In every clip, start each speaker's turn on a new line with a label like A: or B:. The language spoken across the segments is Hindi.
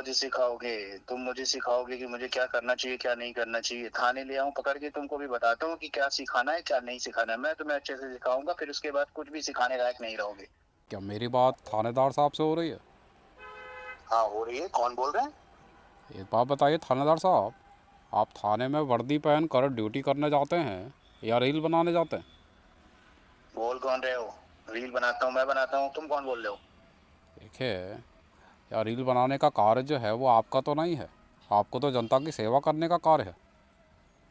A: तुम मुझे सिखाओगे कि मुझे क्या करना चाहिए क्या नहीं करना चाहिए। थाने ले आऊं पकड़ के तुमको भी बताता हूँ कि क्या सिखाना है क्या नहीं सिखाना है। मैं तुम्हें अच्छे से सिखाऊंगा, फिर उसके बाद कुछ भी सिखाने लायक नहीं रहोगे।
B: क्या मेरी बात थानेदार साहब से हो रही है?
A: हाँ हो रही है। कौन बोल रहे हैं?
B: एक बात बताइए थानेदार साहब, आप थाने में वर्दी पहन कर ड्यूटी करने जाते हैं या रील बनाने जाते हैं?
A: बोल कौन रहे हो? रील बनाता हूँ मैं बनाता हूँ, तुम कौन बोल रहे हो?
B: देखिए, या रील बनाने का कार्य जो है वो आपका तो नहीं है। आपको तो जनता की सेवा करने का कार्य है।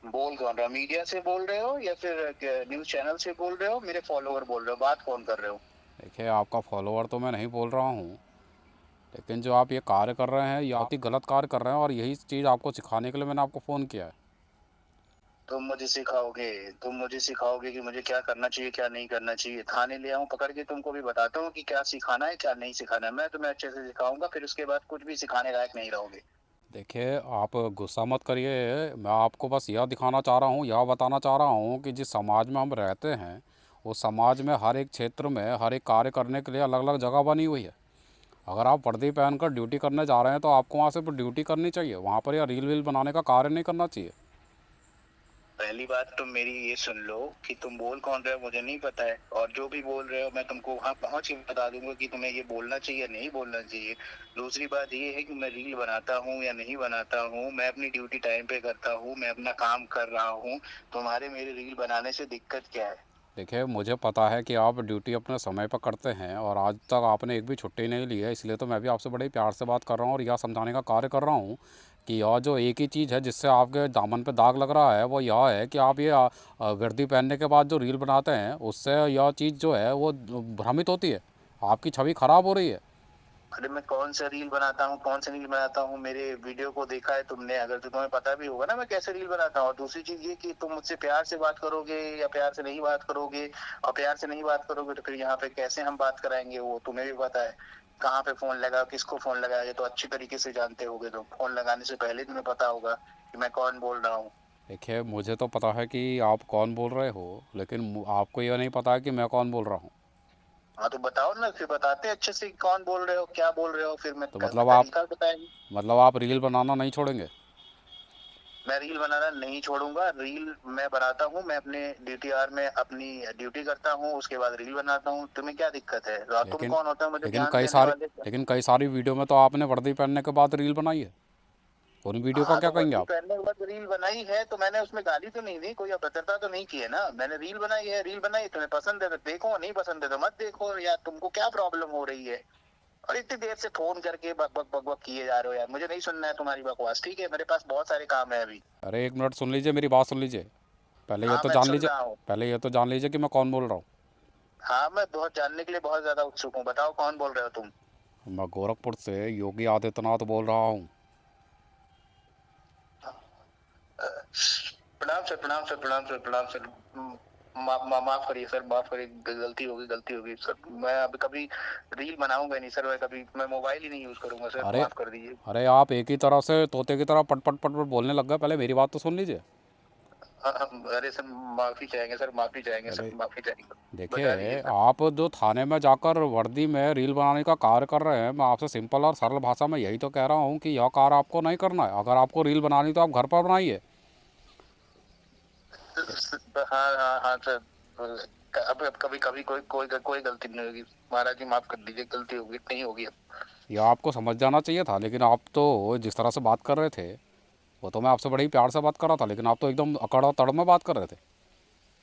A: बोल कौन रहे हो? मीडिया से बोल रहे हो या फिर न्यूज चैनल से बोल रहे हो? मेरे फॉलोअर बोल रहे हो? बात कौन कर रहे हो?
B: देखिए, आपका फॉलोअर तो मैं नहीं बोल रहा हूँ, लेकिन जो आप ये कार्य कर रहे हैं ये बहुत ही गलत कार्य कर रहे हैं, और यही चीज़ आपको सिखाने के लिए मैंने आपको फ़ोन किया है।
A: तुम मुझे सिखाओगे कि मुझे क्या करना चाहिए क्या नहीं करना चाहिए। थाने ले आऊं पकड़ के तुमको भी बताता हूँ कि क्या सिखाना है क्या नहीं सिखाना है। मैं तुम्हें अच्छे से सिखाऊंगा, फिर उसके बाद कुछ भी सिखाने लायक नहीं रहोगे।
B: देखिए, आप गुस्सा मत करिए। मैं आपको बस यह दिखाना चाह रहा हूँ, यह बताना चाह रहा हूँ कि जिस समाज में हम रहते हैं उस समाज में हर एक क्षेत्र में हर एक कार्य करने के लिए अलग अलग जगह बनी हुई है। अगर आप वर्दी पहनकर ड्यूटी करने जा रहे हैं तो आपको वहाँ सिर्फ ड्यूटी करनी चाहिए, वहाँ पर या रील वील बनाने का कार्य नहीं करना चाहिए।
A: पहली बात तुम मेरी ये सुन लो कि तुम बोल कौन रहे हो मुझे नहीं पता है, और जो भी बोल रहे हो मैं तुमको वहां पहुंच के बता दूंगा कि तुम्हें ये बोलना चाहिए नहीं बोलना चाहिए। दूसरी बात ये है कि मैं रील बनाता हूँ या नहीं बनाता हूँ, मैं अपनी ड्यूटी टाइम पे करता हूँ, मैं अपना काम कर रहा हूँ। तुम्हारे मेरे रील बनाने से दिक्कत क्या है?
B: देखिए, मुझे पता है कि आप ड्यूटी अपने समय पर करते हैं और आज तक आपने एक भी छुट्टी नहीं ली है, इसलिए तो मैं भी आपसे बड़े प्यार से बात कर रहा हूँ और यह समझाने का कार्य कर रहा हूँ कि यह जो एक ही चीज़ है जिससे आपके दामन पे दाग लग रहा है वो यह है कि आप ये वर्दी पहनने के बाद जो रील बनाते हैं उससे यह चीज़ जो है वो भ्रमित होती है, आपकी छवि खराब हो रही है।
A: अरे मैं कौन सा रील बनाता हूँ कौन सा रील बनाता हूँ? मेरे वीडियो को देखा है तुमने? अगर तो तुम्हें पता भी होगा ना मैं कैसे रील बनाता हूँ। और दूसरी चीज ये कि तुम मुझसे प्यार से बात करोगे या प्यार से नहीं बात करोगे। और प्यार से नहीं बात करोगे तो फिर यहाँ पे कैसे हम बात कराएंगे वो तुम्हें भी पता है। कहाँ पे फोन लगा किसको फोन लगाया ये तो अच्छी तरीके से जानते होगे। तो फोन लगाने से पहले तुम्हें पता होगा कि मैं कौन बोल रहा हूँ।
B: देखिए, मुझे तो पता है कि आप कौन बोल रहे हो, लेकिन आपको यह नहीं पता है कि मैं कौन बोल रहा हूँ।
A: हाँ तो बताओ ना, फिर बताते हैं अच्छे से कि कौन बोल रहे हो क्या बोल रहे हो, फिर मैं
B: तो
A: तरीका बताएंगे।
B: मतलब आप रील बनाना नहीं छोड़ेंगे?
A: मैं रील बनाना नहीं छोड़ूंगा। रील मैं बनाता हूँ, मैं अपने डीटीआर में अपनी ड्यूटी करता हूँ, उसके बाद रील बनाता हूँ। तुम्हें क्या दिक्कत है? और तुम
B: लेकिन
A: कौन होता है मुझे
B: लेकिन
A: ज्ञान
B: कई
A: देने
B: सारी
A: वाले?
B: लेकिन कई सारी वीडियो में तो आपने वर्दी पहनने के बाद रील बनाई है। उन वीडियो का
A: हाँ
B: क्या
A: तो
B: कहेंगे
A: वर्दी
B: आप?
A: पहनने के बाद रील बनाई है तो मैंने उसमें गाली तो नहीं दी, कोई अभद्रता तो नहीं की है ना। मैंने रील बनाई है, रील बनाई तुम्हें पसंद है तो देखो, नहीं पसंद है तो मत देखो। यार तुमको क्या प्रॉब्लम हो रही है? और इतनी देर से फोन करके बक बक बक बक किए जा रहे हो यार, मुझे नहीं सुनना है तुम्हारी बकवास। ठीक है, मेरे पास बहुत सारे काम है अभी।
B: अरे एक मिनट सुन लीजिए, मेरी बात सुन लीजिए। पहले ये
A: हाँ
B: तो
A: मैं
B: जान
A: सुन
B: लीजिए
A: रहा हूँ।
B: पहले ये तो जान लीजिए कि मैं कौन बोल रहा हूँ।
A: हाँ मैं बहुत जानने के लिए बहुत ज्यादा उत्सुक हूँ, बताओ कौन बोल रहे हो तुम?
B: मैं गोरखपुर से योगी आदित्यनाथ बोल रहा हूँ।
A: प्रणाम सर, प्रणाम सर, प्रणाम सर, प्रणाम सर। माफ करिए सर, माफ करिए। गलती होगी, गलती होगी सर। मैं अब कभी रील बनाऊंगा नहीं सर। मैं मोबाइल ही नहीं यूज करूंगा सर,
B: अरे
A: माफ कर दीजिए।
B: अरे, आप एक ही तरह से तोते की तरह पट पट पट पट बोलने लग गए, पहले मेरी बात तो सुन लीजिए।
A: अरे सर माफी चाहेंगे सर, माफी चाहेंगे सर,
B: अरे
A: माफी चाहेंगे। बता दीजिए
B: देखिए,
A: सर।
B: आप जो थाने में जाकर वर्दी में रील बनाने का कार्य कर रहे हैं, मैं आपसे सिंपल और सरल भाषा में यही तो कह रहा हूँ कि यह कार्य आपको नहीं करना है। अगर आपको रील बनानी तो आप घर पर बनाइए।
A: हाँ हाँ हाँ सर। अब कभी कभी कोई कोई कोई गलती नहीं होगी। महाराज जी माफ कर दीजिए, गलती होगी नहीं होगी अब।
B: यह आपको समझ जाना चाहिए था, लेकिन आप तो जिस तरह से बात कर रहे थे वो तो मैं आपसे बड़े ही प्यार से बात कर रहा था, लेकिन आप तो एकदम अकड़ और तड़ में बात कर रहे थे।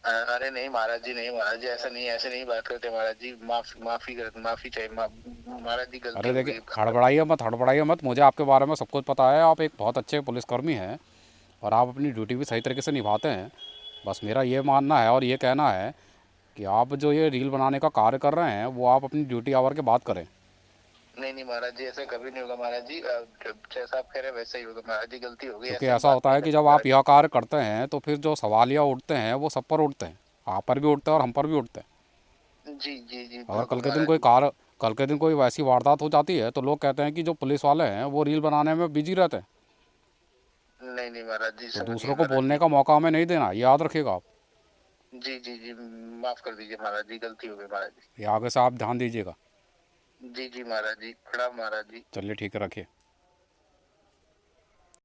A: अरे नहीं महाराज जी, नहीं महाराज जी, ऐसा नहीं, ऐसे नहीं बात करते महाराज जी। माफी चाहिए महाराज जी, गलती
B: अरे
A: हो
B: देखिए,
A: गई।
B: हड़बड़ाइए मत, मुझे आपके बारे में सब कुछ पता है। आप एक बहुत अच्छे पुलिसकर्मी हैं और आप अपनी ड्यूटी भी सही तरीके से निभाते हैं। बस मेरा ये मानना है और ये कहना है कि आप जो ये रील बनाने का कार्य कर रहे हैं वो आप अपनी ड्यूटी आवर के बाद करें।
A: नहीं नहीं महाराज जी, ऐसा कभी नहीं होगा महाराज जी। जैसा आप कह रहे हैं वैसा ही होगा महाराज जी, गलती हो गई,
B: क्योंकि
A: ऐसे हम
B: ऐसा
A: बात
B: होता
A: नहीं
B: है कि
A: करते
B: जब आप
A: महाराज
B: यह कार्य करते हैं तो फिर जो सवालिया उठते हैं वो सब पर उठते हैं। आप पर भी उठते हैं और हम पर भी उठते हैं।
A: जी। जी जी
B: अगर
A: बिल्कुल महाराज जी।
B: कल के दिन कोई वैसी वारदात हो जाती है तो लोग कहते हैं कि जो पुलिस वाले हैं वो रील बनाने में बिजी रहते हैं।
A: नहीं नहीं महाराज जी,
B: तो
A: समझ गए
B: दूसरों को
A: महाराज
B: बोलने
A: जी।
B: का मौका हमें नहीं देना, ये याद रखिएगा आप।
A: जी जी जी, माफ कर दीजिए महाराज जी, गलती हो गई महाराज जी।
B: ये आगे से आप ध्यान दीजिएगा।
A: जी जी महाराज जी, प्रणाम महाराज जी।
B: चलिए ठीक है, रखिए।